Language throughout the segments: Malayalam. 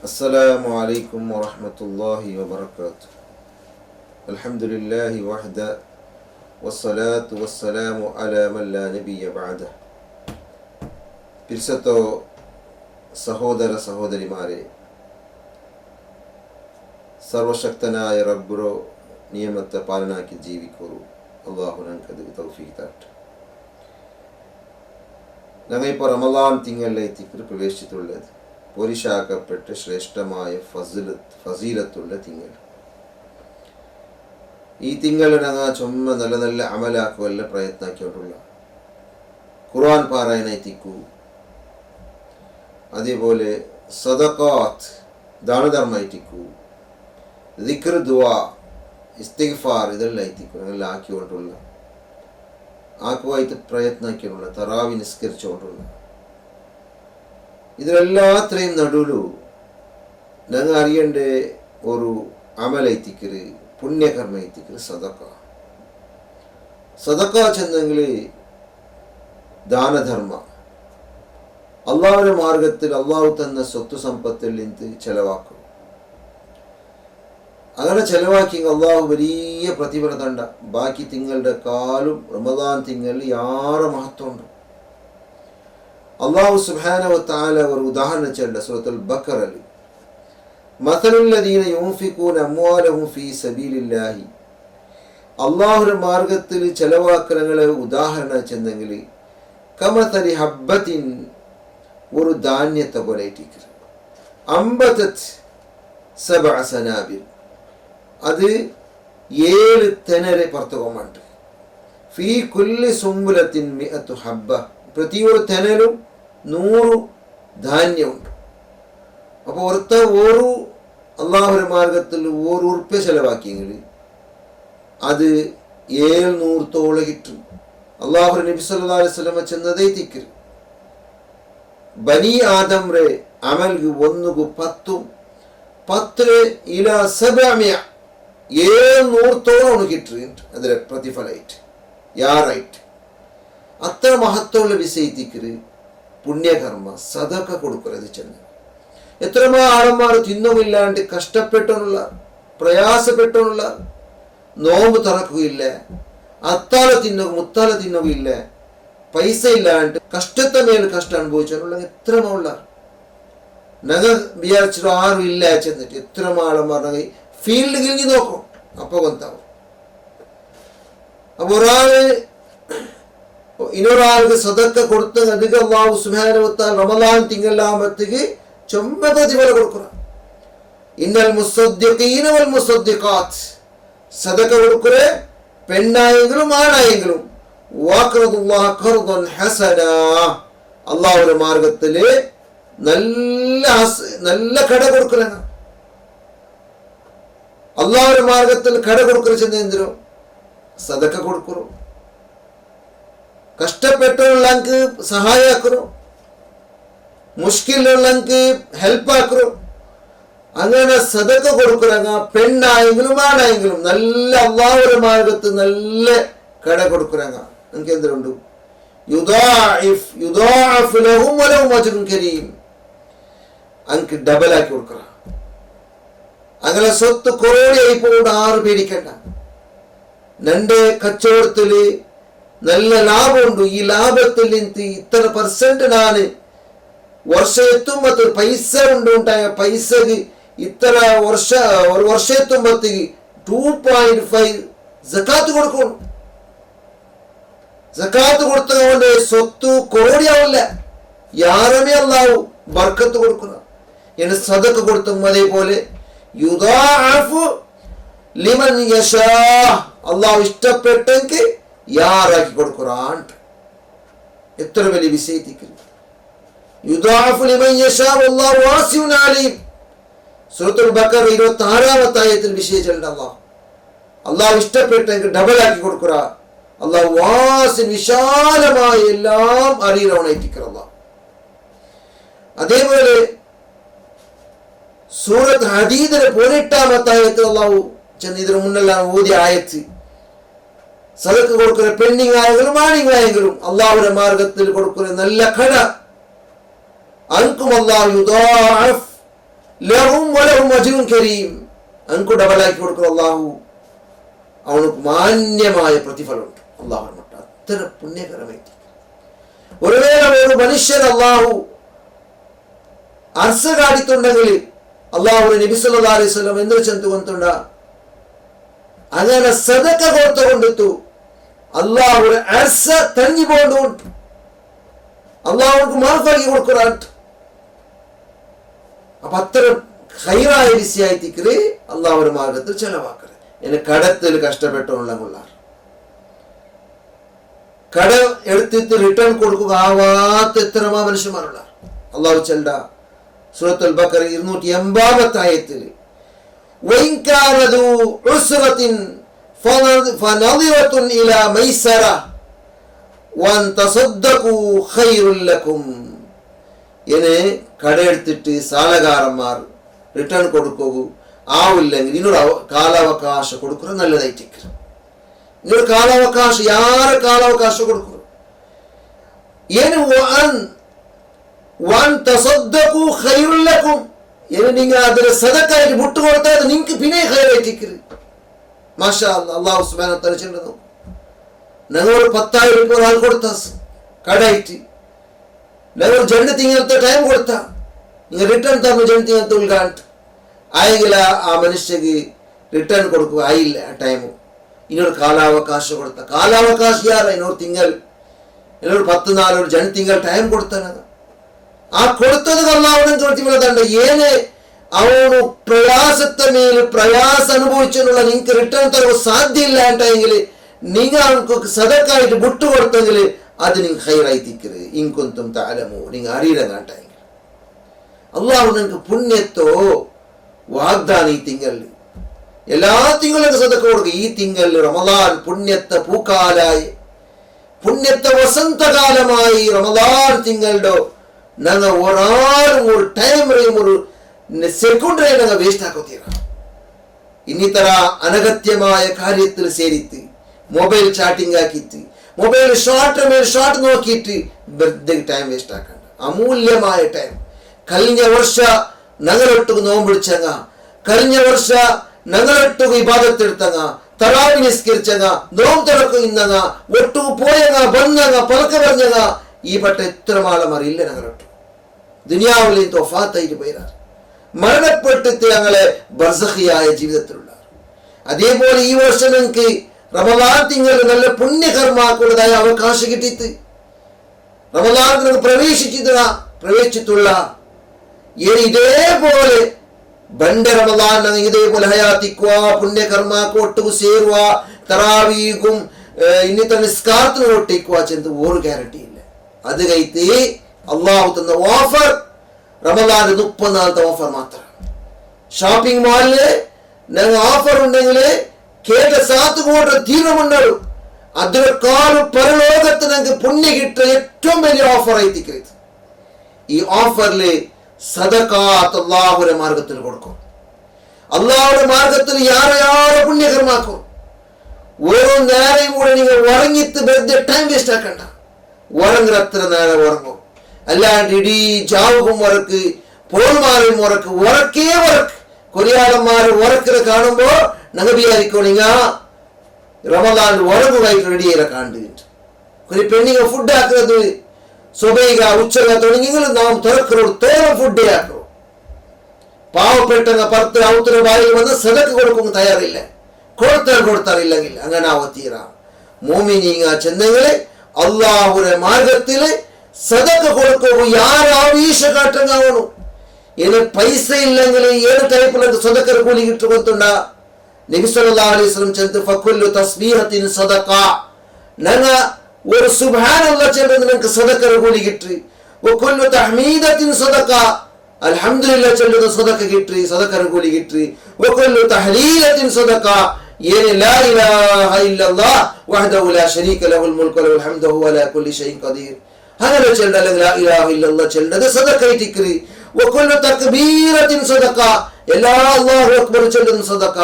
السلام عليكم ورحمة الله وبركاته. الحمد لله وحده والصلاة والسلام على من لا نبي بعده. പിർസത്തോ സഹോദര സഹോദരിമാരെ, സർവശക്തനായ റബ്ബുറോ നിയമത്തെ പാലനാക്കി ജീവിക്കൂ. അള്ളാഹു ഞങ്ങൾക്ക് തൗഫീഖ് തരട്ടെ. ഞങ്ങൾ ഇപ്പോൾ റമളാൻ തിങ്കളിലേക്ക് പ്രവേശിച്ചിട്ടുള്ളത് പോരിശാക്കപ്പെട്ട് ശ്രേഷ്ഠമായ ഫസീലത്തുള്ള തിങ്കൾ. ഈ തിങ്കൾ ഞങ്ങൾ ചുമ നല്ല നല്ല അമലാക്കുവല്ല പ്രയത്നാക്കിയിട്ടുള്ള ഖുർആൻ പാരായണ എത്തിക്കൂ. അതേപോലെ സദഖാത്ത് ദാനധർമ്മ എത്തിക്കൂ, ദിക്ർ ദുആ ഇസ്തിഗ്ഫാർ ഇതെല്ലാം എത്തിക്കൂ. ഞങ്ങൾ ആക്കുവായിട്ട് പ്രയത്നാക്കിയുള്ള തറാവി നിസ്കരിച്ചുകൊണ്ടുള്ള ഇതിലെല്ലാത്രയും നടുവിലു ഞങ്ങൾ അറിയേണ്ട ഒരു അമലൈത്തിക്കര്, പുണ്യകർമ്മ എത്തിക്കര് സദക്ക ചെന്നെങ്കിൽ ദാനധർമ്മ അള്ളാഹുവിന്റെ മാർഗത്തിൽ അള്ളാഹു തന്ന സ്വത്ത് സമ്പത്തിൽ നിന്ന് ചെലവാക്കും. അങ്ങനെ ചെലവാക്കി അള്ളാഹു വലിയ പ്രതിഫലം തണ്ട. ബാക്കി തിങ്കളുടെ കാലും റമദാൻ തിങ്കളിൽ യാറെ മഹത്വമുണ്ട്. അള്ളാഹു സുബ്ഹാനഹു വ തആല ഒരു ഉദാഹരണം ചെല്ല സൂറത്തുൽ ബഖറയിൽ മസലുൽ ലദീന യുൻഫിഖൂന അംവാലഹും ഫീ സബീലില്ലാഹി, അള്ളാഹുവിന്റെ മാർഗത്തിൽ ചെലവാക്കലങ്ങളെ ഉദാഹരണം ചെന്നെങ്കിൽ കമസലി ഹബ്ബത്തിൻ, ഒരു ധാന്യത്തെ പോലെ അംബതത് സബഅ സനാബിൽ, അത് 7 തെനരെ പുറത്തുകൊണ്ടുണ്ട്. ഫീ കുല്ലി സുംബുലത്തിൻ മിഅതു ഹബ്ബ, പ്രതി ഒരു തെനലും 100 ധാന്യമുണ്ട്. അപ്പോൾ ഒരു അള്ളാഹുവിന്റെ മാർഗത്തിൽ 1 ഉറുപ്പ്യ ചെലവാക്കിയെങ്കിൽ അത് 700 കിട്ടും. അള്ളാഹു നബി സല്ലല്ലാഹു അലൈഹി വസല്ലം ചെന്നതേ തിക്കർ ബനി ആദം റെ അമൽക്ക് 1 10 ഇല 700 700 കിട്ടുന്നുണ്ട് അതിലെ പ്രതിഫലമായിട്ട് യാറായിട്ട്. അത്ര മഹത്വമുള്ള വിഷയത്തിക്കര് പുണ്യകർമ്മ സദക്ക കൊടുക്കുന്നത് ചെന്ന് എത്രമാ ആളന്മാർ തിന്നുമില്ലാണ്ട് കഷ്ടപ്പെട്ടോന്നുള്ള പ്രയാസപ്പെട്ടോന്നുള്ള, നോമ്പ് തുറക്കുകയില്ല, അത്താല മുത്താല തിന്നുകയില്ല, പൈസ ഇല്ലാണ്ട് കഷ്ടത്തെ മേൽ കഷ്ടം അനുഭവിച്ചാലുള്ള എത്രമുള്ള ഞങ്ങൾ വിചാരിച്ചിട്ട് ആരും ഇല്ല ചെന്നിട്ട് എത്ര ആളന്മാർ ഫീൽഡ് കിഴിഞ്ഞ് നോക്കും. അപ്പൊ കൊന്താവും. അപ്പൊ ഇനൊരാൾക്ക് സദക്ക കൊടുത്ത് അധികം അല്ലാഹു സുബ്ഹാനഹു വ തആല റമളാൻ തിങ്കളാമത്തേക്ക് ചൊമ്മ പ്രതിഫലം കൊടുക്കണം. ഇന്നൽ മുസദ്ദിഖീന വൽ മുസദ്ദിഖാത്ത്, സദക്ക കൊടുക്കരെ പെണ്ണായെങ്കിലും ആണായെങ്കിലും വഖറദുല്ലാഹ ഖർദൻ ഹസനാ, അല്ലാഹുവിന്റെ മാർഗത്തില് നല്ല കട കൊടുക്കലാണ്. അള്ളാഹുവിന്റെ മാർഗത്തിൽ കട കൊടുക്കൽ ചെന്ന് എന്തിനോ സദക്ക കൊടുക്കറോ, കഷ്ടപ്പെട്ടുള്ളക്ക് സഹായാക്കറോ, മുഷ്കിലുള്ളക്ക് ഹെൽപ്പ് ആക്കറോ. അങ്ങനെ സദക്ക കൊടുക്കുറങ്ങ പെണ്ണായെങ്കിലും ആണായെങ്കിലും നല്ല അള്ളാഹുവിന്റെ മാർഗത്തിൽ നല്ല കട കൊടുക്കുറങ്ങ നമുക്ക് എന്തിനുണ്ട് യുദാഇഫ് ലഹും വലഹും അജ്റുൻ കരീം, അനക്ക് ഡബിളാക്കി കൊടുക്കറ. അങ്ങനെ സ്വത്ത് കോടിയായി പോയിട്ട് ആറ് പേടിക്കണ്ട. നിന്റെ കച്ചവടത്തില് നല്ല ലാഭമുണ്ട്. ഈ ലാഭത്തിൽ നിന്ന് ഇത്ര % നാണ് വർഷം എത്തുമ്പോ പൈസ ഉണ്ടായ പൈസക്ക് ഇത്ര ഒരു വർഷം എത്തുമ്പോഴത്തേക്ക് 2.5 സക്കാത്ത് കൊടുക്കണം. സക്കാത്ത് കൊടുത്തതുകൊണ്ട് സ്വത്ത് കോടിയാവില്ല, യാരമേ അല്ലാഹു ബർക്കത്ത് കൊടുക്കണം. എന്ന് സദക്ക കൊടുത്തും അതേപോലെ യുദാഅഫു ലിമൻ യശാ, അല്ലാഹു ഇഷ്ടപ്പെട്ടെങ്കിൽ യാറാക്കി കൊടുക്കുറാൻ. എത്ര വലിയ വിഷയത്തിക്ക് യുദാഅഫു ലിമൻ യശാ വല്ലാഹു വാസിഉൻ അലീം. സൂറത്തുൽ ബഖറ 26-ാമത്തെ ആയത്തിൽ വിശേഷിച്ചിട്ടുണ്ട് അല്ലാഹു ഇഷ്ടപ്പെട്ടെങ്കിൽ ഡബിളാക്കി കൊടുക്കുറാ. അല്ലാഹു വാസിൻ, വിശാലമായ എല്ലാം അറിയണമായിട്ടിരിക്കുക അല്ലാഹു. അതേപോലെ സൂറത്ത് ഹദീദിലെ 18-ാമത്തെ ആയത്തിൽ അല്ലാഹു ചെന്ന് ഇതിന് മുന്നെല്ലാം ഓതിയ ആയത്ത് സദക്ക കൊടുക്കുന്ന പെണ്ണിങ് ആയെങ്കിലും ആണെങ്കിലും അള്ളാഹുവിന്റെ മാർഗത്തിൽ കൊടുക്കുന്ന നല്ല കട അൻകും അല്ലാഹു യുദാഇഫ് ലഹും വലഹും അജ്റുൻ കരീം. അനക്ക് ഡബിളാക്കി കൊടുക്കും അള്ളാഹു, അവനക്ക് മാന്യമായ പ്രതിഫലമുണ്ട്. അള്ളാഹു അത്ര പുണ്യകരമായിട്ട് ഒരു വേള ഒരു മനുഷ്യൻ അള്ളാഹു അർസ കാണിത്തുണ്ടെങ്കിൽ അള്ളാഹു നബി സല്ലല്ലാഹു അലൈഹി വസല്ലം എന്ത് ചെന്തുകൊണ്ടുണ്ട അങ്ങനെ സദഖ കൊടുത്തുകൊണ്ടിത്തു അള്ളാഹു അർസ തഞ്ഞു പോകൊണ്ട് അള്ളാഹുക്ക് മാഫാക്കി കൊടുക്കുറാട്ട്. അപ്പൊ അത്തരം ഹൈറായ വിഷയായിത്തിക്കറ് അള്ളാഹുവിന്റെ മാർഗത്തിൽ ചെലവാക്കരുത്. എന്നെ കടത്തിൽ കഷ്ടപ്പെട്ടുള്ള കട എടുത്തിട്ട് റിട്ടേൺ കൊടുക്കുക ആവാത്ത എത്രമാ മനുഷ്യന്മാരുള്ള. അള്ളാഹു ചെല്ല സൂറത്തുൽ ബഖറ 280 ആയത്തിൽ വൈൻകാനദു ഉസ്റത്തിൻ ഫനദിറത്തുൻ ഇലാ മൈസറ വൻ തസദ്ദഖു ഖൈറുൽ ലക്കും. എന്നെ കടയെടുത്തിട്ട് സാലകാരന്മാർ റിട്ടേൺ കൊടുക്കൂ ആവില്ലെങ്കിൽ ಇನ್ನೊಂದು ಕಾಲಾವಕಾಶ കൊടുക്കുന്നത് നല്ലതായിരിക്കും. ಇನ್ನೊಂದು ಕಾಲಾವಕಾಶ ಯಾರ ಕಾಲಾವಕಾಶ കൊടുക്കും ಏನು വൻ തസദ്ദഖു ഖൈറുൽ ലക്കും. ಏನು നിങ്ങൾ ಅದರ ಸದಕಾയിട്ട് ಮುಟ್ಟು ಕೊಡ್ತಾ ಇದ್ರೆ ನಿಂಗೆ ಪಿನೇ ಖೈರಾಯ್ತಿಕ್ಕಿರಿ. മാഷാ അല്ലാഹ്. അല്ലാഹു സുബ്ഹാനഹു വ തആല ചെല്ലുന്നു ഞങ്ങൾ 10,000 രൂപ ഒരാൾ കൊടുത്താസ് കടായിട്ട് ഞങ്ങൾ 2 തിങ്കളത്തെ ടൈം കൊടുത്താ നിങ്ങൾ റിട്ടേൺ തന്നു 2 തിങ്കളത്തെ ഉൾക്കാണ്ട് ആയെങ്കിൽ ആ മനുഷ്യക്ക് റിട്ടേൺ കൊടുക്കുക ആയില്ല ആ ടൈമു. ಇನ್ನೊಂದು ಕಾಲಾವಕಾಶ ಕೊಡ್ತಾ ಕಾಲಾವಕಾಶ ಯಾರ ಇನ್ನೊಂದು ತಿಂಗಳು ಇನ್ನೊಂದು 10 ನಾಳು 2 ತಿಂಗಳು ಟೈಮ್ ಕೊಡ್ತಾನ. ಆ ಕೊಡ್ತದ ಅಲ್ಲಾಹನ ಜೊತೆ ಏನೇ ಅವನು ಪ್ರಯಾಸದ ಮೇಲೆ ಪ್ರಯಾಸ ಅನುಭವಿಸಲು ನಿಂಗೆ ರಿಟರ್ನ್ ತರುವ ಸಾಧ್ಯ ಇಲ್ಲ ಅಂಟೆങ്കിൽ നിങ്ങൾ അവർക്ക് സദക്കായിട്ട് വിട്ടു കൊടുത്തെങ്കിൽ അത് നിങ്ങൾ ഹൈറായിത്തിക്കരുത്. ഇൻകുന്തും തഅലമൂ നിങ്ങൾ അറിയിടങ്ങാട്ടെങ്കിൽ അള്ളാഹു നിങ്ങൾക്ക് പുണ്യത്തോ വാഗ്ദാനം ഈ തിങ്കളിൽ എല്ലാ തിങ്കളും സദക്ക കൊടുക്കുക. ഈ തിങ്കളിൽ റമദാൻ പുണ്യത്തെ പൂക്കാലായി പുണ്യത്തെ വസന്തകാലമായി റമദാൻ തിങ്കളുടെ ഞങ്ങൾ ഒരാളും ഒരു ടൈം ഒരു സെക്കൻഡ് ഞങ്ങൾ വേസ്റ്റ് ആക്കോತೀರ. ಇನ್ನಿತರ ಅನಗತ್ಯമായ കാര്യത്തിൽ ಸೇರಿತ್ತು ಮೊಬೈಲ್ ಚಾಟಿಂಗ್ ಹಾಕಿತ್ತು ಮೊಬೈಲ್ ಶಾರ್ಟ್ ಮೇಲೆ ಶಾರ್ಟ್ നോക്കിയിട്ട് വെറുതെ ടൈം വേസ്റ്റ് ആക്കണ്ട. അമൂല്യമായ ടൈം. കഴിഞ്ഞ ವರ್ಷ ഞങ്ങളൊട്ടുക്ക് നോമ്പിടിച്ചങ്ങ, കഴിഞ്ഞ ವರ್ಷ ഞങ്ങളൊട്ടുക്ക് ഇബാദത്ത് എടുത്തങ്ങ, തറാവി നിസ്കരിച്ചങ്ങ, നോമ്പ് തുറക്കും ഇന്നങ്ങ, ഒട്ടുക്ക് പോയങ്ങ ಬಂದങ്ങ പലക്ക പറഞ്ഞങ്ങ ഈ പട്ട എത്ര മാളമാറില്ല. ഞങ്ങളൊട്ടു ദുനിയാവിൽ തൊഫാത്തായിട്ട് പോയിരാർ മരണപ്പെട്ടിട്ട് ഞങ്ങളെ ബർസഖിയായ ജീവിതത്തിലുള്ള. അതേപോലെ ഈ വർഷം നിങ്ങൾക്ക് റമദാൻ തിങ്കൾ നല്ല പുണ്യകർമാക്കുള്ളതായ അവകാശം കിട്ടിയിട്ട് റമദാൻ നിങ്ങൾക്ക് പ്രവേശിച്ചിട്ടുള്ള ഇതേപോലെ ಬಂಡೆ ರಮದಾನ್ ಇದೇപോലെ ಹಯಾತಿಕ್ಕುವ ಪುಣ್ಯಕರ್ಮಕ್ಕೂ ಒಟ್ಟಿಗೂ ಸೇರುವ ತರಾವೀಗೂ ಇನ್ನಿತರ ನಿಸ್ಕಾರത്തിന് ಒಟ್ಟಿಕ್ಕುವ ಚೆಂದು ഒരു ಗ್ಯಾರಂಟಿ ಇಲ್ಲ. ಅದು ಕೈತಿ അള്ളാഹു തന്ന ഓഫർ റമദാന്റെ 34 ഓഫർ മാത്രം. ഷോപ്പിംഗ് മാളില് ഞങ്ങൾ ഓഫർ ഉണ്ടെങ്കിൽ കേട്ട 7 കോടി തീരുമുണ്ടാവും. അതിനേക്കാളും പരലോകത്ത് ഞങ്ങൾക്ക് പുണ്യ കിട്ടുന്ന ഏറ്റവും വലിയ ഓഫർ ആയിത്തിക്കരുത്. ഈ ഓഫറില് സദഖാത്ത് അള്ളാഹുവിന്റെ മാർഗത്തിൽ കൊടുക്കും. അള്ളാഹുവിന്റെ മാർഗത്തിൽ യാരെ പുണ്യകർമാക്കും. ഓരോ നേരം കൂടെ നിങ്ങൾ ഉറങ്ങിത്ത് വെറുതെ ടൈം വേസ്റ്റ് ആക്കണ്ട. ഉറങ്ങുന്നത്ര നേരം ഉറങ്ങും. അല്ലാണ്ട് ഇടീ ജാവുകും ഉറക്ക് പോൾമാരും ഉറക്ക് ഉറക്കേ ഉറക്ക്. കൊറിയാളന്മാർ ഉറക്കിനെ കാണുമ്പോ ഞങ്ങൾ വിചാരിക്കും നിങ്ങ റമദാൻ ഉറങ്ങുമായിട്ട് റെഡിയായി കാണ്ടുകിട്ട് ഒരു പെണ്ണിങ്ങ ഫുഡ് ആക്കുന്നത് സ്വബൈക ഉച്ചക തുടങ്ങിയെങ്കിൽ നാം തുറക്കറോട് തോറും ഫുഡ് ആക്കും. പാവപ്പെട്ടങ്ങ 10 ഔത്തര ബായി വന്ന് സദക്ക് കൊടുക്കും തയ്യാറില്ല. കൊടുത്താറില്ലെങ്കിൽ അങ്ങനെ ആവത്തീര. മോമിനിങ്ങ ചെന്നെങ്കില് അള്ളാഹുവിന്റെ മാർഗത്തില് സദക്ക കൊടുക്കുക. ಯಾರಾವೀಶ ಕಾಟಂಗಾವನು ಏನು ಪೈಸ ಇಲ್ಲಂಗಿಲ್ಲ ಏನು ಟೈಪ್ ಸದಕರ ಕೂಲಿ ಇಟ್ಟು ಗೊತ್ತುಂಡ. ನಬಿ ಸಲ್ಲಲ್ಲಾಹು ಅಲೈಹಿ ವಸಲ್ಲಂ ಚಂತ ಫಕುಲ್ಲು ತಸ್ಬೀಹತಿನ್ ಸದಕಾ. ನನ್ನ ഒരു സുബ്ഹാനല്ലാഹ് ചൊല്ലുന്നത് നിങ്ങൾക്ക് സദക്കര കൂലി കിട്ടി. വകുല്ലു തഹ്മീദത്തിൻ സദക അൽഹംദുലില്ലാഹ് ചൊല്ലുന്നത് സദക കിട്ടി, സദക്കര കൂലി കിട്ടി. വകുല്ലു തഹ്ലീലത്തിൻ സദക യേന ലാ ഇലാഹ ഇല്ലല്ലാഹ് വഹ്ദഹു ലാ ശരീക ലഹുൽ മുൽക്കു വലഹുൽ ഹംദു വഹുവ അലാ കുല്ലി ഷൈഇൻ ഖദീർ. അങ്ങനെ ചൊല്ലുന്നത് ലാ ഇലാഹ ഇല്ലല്ലാഹ് ചൊല്ലുന്നത് സദക കിട്ടി. വകുല്ലു തക്ബീറത്തിൻ സദക എല്ലാ അല്ലാഹു അക്ബർ ചൊല്ലുന്നത് സദക.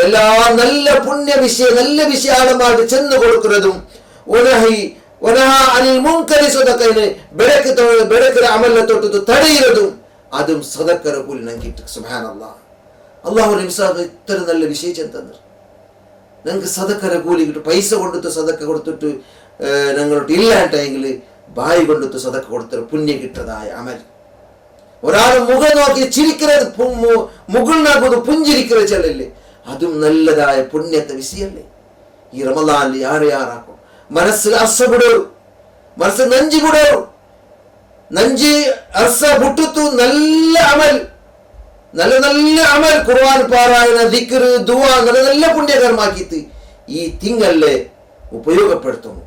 എല്ലാ നല്ല പുണ്യ വിഷയ നല്ല വിഷയമായിട്ട് ചെന്ന് കൊടുക്കുന്നതും വനഹാ അനിൽ മുൻകരി സദഖയിനെ ബെടക്കര അമലിനെ തൊട്ട് തടയുന്നതും അതും സദഖര കൂലി ഞങ്ങൾക്ക് സുബ്ഹാനല്ലാഹ്. അള്ളാഹു നബിസാബ് ഇത്ര നല്ല വിശേഷം തന്നു. ഞങ്ങൾക്ക് സദഖര കൂലി കിട്ടും. പൈസ കൊണ്ടുത്ത് സദക്ക കൊടുത്തിട്ട് ഞങ്ങളോട്ട് ഇല്ലാണ്ടെങ്കിൽ ബായി കൊണ്ടുത്ത് സദക്ക കൊടുത്ത പുണ്യം കിട്ടതായ അമൽ. ഒരാൾ മുഖം നോക്കി ചിരിക്കുന്നത് മുകളിനാക്കുന്നത് പുഞ്ചിരിക്കുന്നത് ചെല്ലല്ലേ, അതും നല്ലതായ പുണ്യത്തെ വിഷയല്ലേ. ഈ റമദാനിൽ യാറാക്കും മനസ്സിൽ അർസപെടൂ, മനസ്സ് നഞ്ചി വിടൂ, നഞ്ചി അർസ വിട്ടുത്തു നല്ല അമൽ, നല്ല നല്ല അമൽ, ഖുർആൻ പാരായണ, ദിക്ർ, ദുആ നല്ല നല്ല പുണ്യകരമാക്കിയിട്ട് ഈ തിങ്കളിലെ ഉപയോഗപ്പെടുത്തുന്നു.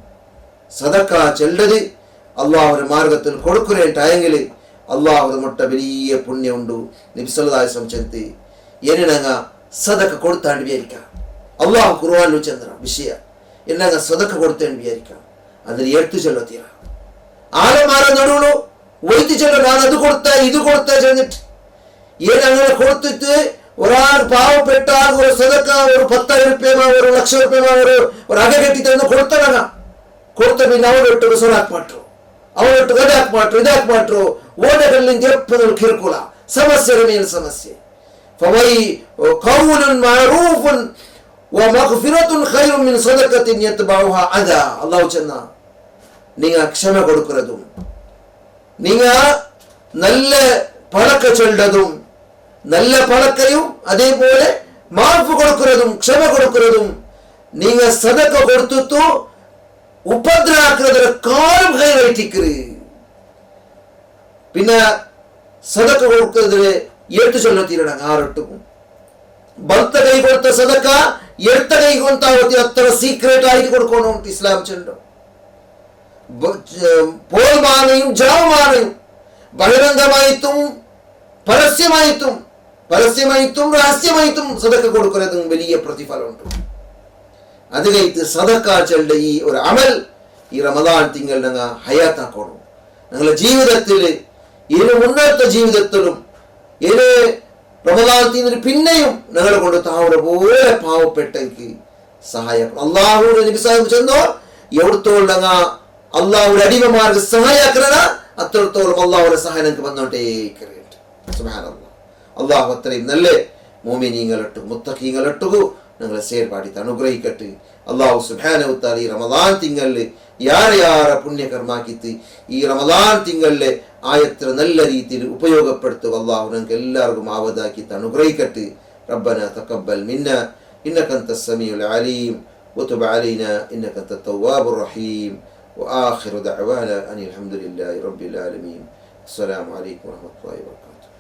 സദക്ക ചെല്ലത് അള്ളാഹുവിന്റെ മാർഗത്തിൽ കൊടുക്കുറേണ്ടായെങ്കിൽ അള്ളാഹു മുട്ട വലിയ പുണ്യമുണ്ട്. നബി സല്ലല്ലാഹു അലൈഹി വസല്ലം ചെന്ന് എന്നെങ്ങ സദക്ക കൊടുത്താണ്ട് വിചാരിക്കാം. അള്ളാഹു ഖുർആനിൽ ചെന്ന വിഷയ എന്നങ്ങ സദക്ക കൊടുത്തേണ്ട് വിചാരിക്കാം. അതിന് എടുത്തു ചെല്ലത്തീര ആലമാരെ നടുവുള്ളൂ ഒയ്ത്തു ചെല്ലോ. ഞാൻ അത് കൊടുത്ത ഇത് കൊടുത്ത ചെന്നിട്ട് അങ്ങനെ കൊടുത്തിട്ട് ഒരാൾ പാവപ്പെട്ട ഒരു സദക്ക ഒരു 10,000 രൂപ ഒരു 1,00,000 രൂപ ഒരു അക കെട്ടി തന്നു കൊടുത്തടങ്ങ കൊടുത്ത പിന്നെ അവനൊಟ್ಟು ಸೊಲಾಕ್ ಮಾಡ್ರು, ಅವನೊಟ್ಟು ಗದಾಕ್ ಮಾಡ್ರು, ಇದಾಕ್ ಮಾಡ್ರು, ಓಡಗಳಿಂದ ಎಪ್ಪದಳು ಕಿರುಕುಳ ಸಮಸ್ಯೆ ಮೇಲೆ ಸಮಸ್ಯೆ. ಫವೈ ಕೌಲುನ್ ಮಾರೂಫುನ್ ವ ಮಗ್ಫಿರತುನ್ ಖೈರುನ್ ಮಿನ್ ಸದಕತಿನ್ ಯತ್ಬೌಹಾ ಅದಾ. അല്ലാഹു ചെന്ന நீங்க ക്ഷമ കൊടുക്കുന്നതും நீங்க നല്ല പഴക്ക ചൊല്ലതും നല്ല പഴക്കയും അതേപോലെ മാഫ് കൊടുക്കുന്നതും ക്ഷമ കൊടുക്കുന്നതും நீங்க സദക കൊടുത്തു ഉപദ്രാക്കുന്നതിനേക്കാളും ഹൈറൈറ്റിക്കറ്. പിന്നെ സദക്ക കൊടുക്കുന്നതിന് എടുത്തു ചൊല്ലത്തിരണം ആറൊട്ടും ഭക്ത കൈ കൊടുത്ത സദക്ക എടുത്ത കൈ കൊണ്ടാവത്തി അത്ര സീക്രട്ട് ആയിട്ട് കൊടുക്കണം ഇസ്ലാം ചെല്ലോ. പോൽമാനയും ജാവമാനയും ബഹിരംഗമായിട്ടും പരസ്യമായിട്ടും രഹസ്യമായിട്ടും സദക്ക കൊടുക്കുന്നതും വലിയ പ്രതിഫലമുണ്ട്. അത് കഴിഞ്ഞിട്ട് സദക്ക ചെല്ലുന്ന ഈ ഒരു അമൽ ഈ റമദാൻ തിങ്കൾ ഞങ്ങൾ ഹയാത്താക്കണം. ഞങ്ങളുടെ ജീവിതത്തിൽ ഇനി മുന്നോട്ട ജീവിതത്തിലും ഇനി റമദാൻ തിങ്കൾ പിന്നെയും ഞങ്ങളെ കൊണ്ട് താവള പോലെ പാവപ്പെട്ടെനിക്ക് സഹായിക്കണം. അള്ളാഹുവിന്റെ നബി സാഹിബ് ചെന്നോ എവിടത്തോളം ഞങ്ങൾ അള്ളാഹുവിന്റെ അടിമമാർക്ക് സഹായിക്കണ അത്രത്തോളം അള്ളാഹുവിന്റെ സഹായം ഞങ്ങൾക്ക് വന്നോട്ടേ. സുബ്ഹാനല്ലാഹ്. അള്ളാഹു അത്രയും നല്ല മോമിനീങ്ങളിട്ടു മുത്തഖീങ്ങളിട്ടു ഞങ്ങളെ സേർപാടിത്ത് അനുഗ്രഹിക്കട്ടെ. അള്ളാഹു സുബ്ഹാനഹു വ തആല ഈ റമദാൻ തിങ്കളിൽ യാറെ പുണ്യകർമാക്കിത്ത് ഈ റമദാൻ തിങ്കളിലെ ആയത്ര നല്ല രീതിയിൽ ഉപയോഗപ്പെടുത്തുക. അള്ളാഹു ഞങ്ങൾക്ക് എല്ലാവർക്കും ആവതാക്കിത്ത് അനുഗ്രഹിക്കട്ടെ. റബ്ബന തഖബ്ബൽ മിന്ന ഇന്നക അൻതസ് സമീഉൽ അലീം വതുബ് അലൈനാ ഇന്നക അൻതത് തവ്വാബുർ റഹീം വആഖിറു ദഅവാനാ അനിൽ ഹംദുലില്ലാഹി റബ്ബിൽ ആലമീൻ. അസ്സലാമു അലൈക്കും വറഹ്മത്തുള്ളാഹി വബറകാതുഹു.